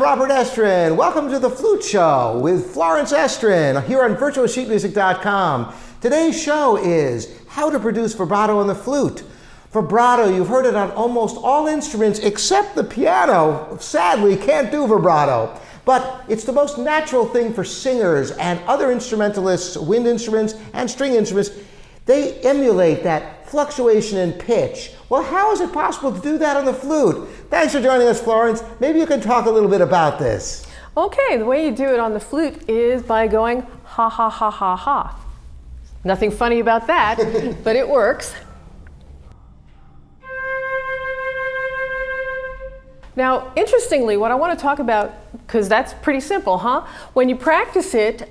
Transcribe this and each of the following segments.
Robert Estrin. Welcome to the Flute Show with Florence Estrin here on virtualsheetmusic.com. Today's show is how to produce vibrato on the flute. Vibrato, you've heard it on almost all instruments except the piano. Sadly, can't do vibrato. But it's the most natural thing for singers and other instrumentalists, wind instruments and string instruments. They emulate that fluctuation in pitch. Well, how is it possible to do that on the flute? Thanks for joining us, Florence. Maybe you can talk a little bit about this. Okay, the way you do it on the flute is by going ha ha ha ha ha. Nothing funny about that, but it works. Now, interestingly, what I want to talk about, because that's pretty simple, huh? When you practice it,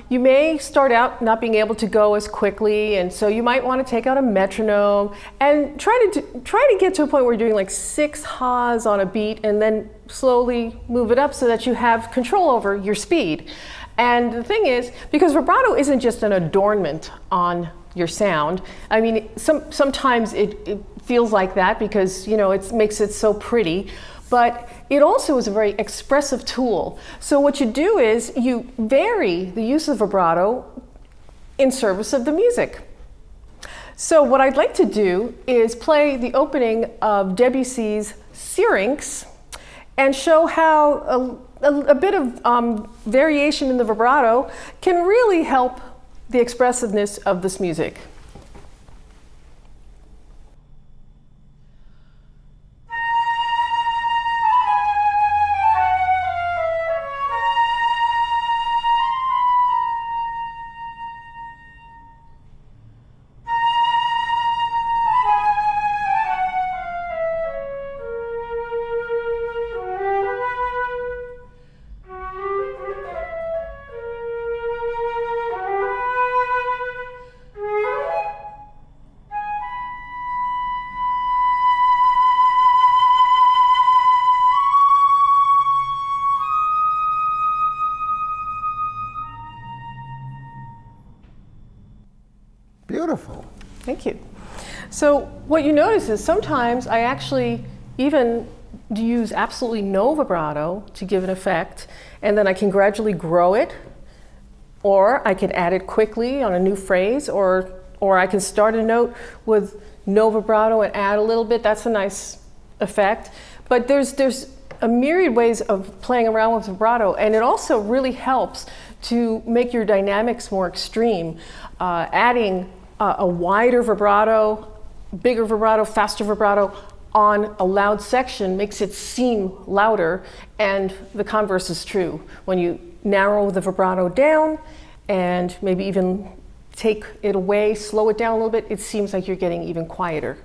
you may start out not being able to go as quickly, and so you might want to take out a metronome and try to get to a point where you're doing like 6 ha's on a beat, and then slowly move it up so that you have control over your speed. And the thing is, because vibrato isn't just an adornment on your sound. I mean, sometimes it feels like that because, you know, it makes it so pretty, but it also is a very expressive tool. So what you do is you vary the use of vibrato in service of the music. So what I'd like to do is play the opening of Debussy's Syrinx and show how a bit of variation in the vibrato can really help the expressiveness of this music. Beautiful. Thank you. So what you notice is sometimes I actually even use absolutely no vibrato to give an effect, and then I can gradually grow it, or I can add it quickly on a new phrase, or I can start a note with no vibrato and add a little bit. That's a nice effect. But there's a myriad ways of playing around with vibrato, and it also really helps to make your dynamics more extreme. Adding a wider vibrato, bigger vibrato, faster vibrato on a loud section makes it seem louder, and the converse is true. When you narrow the vibrato down and maybe even take it away, slow it down a little bit, it seems like you're getting even quieter.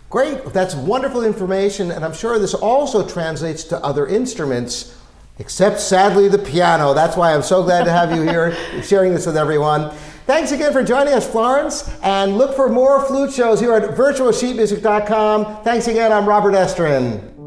Great, that's wonderful information, and I'm sure this also translates to other instruments, except sadly the piano. That's why I'm so glad to have you here sharing this with everyone. Thanks again for joining us, Florence, and look for more flute shows here at virtualsheetmusic.com. Thanks again, I'm Robert Estrin.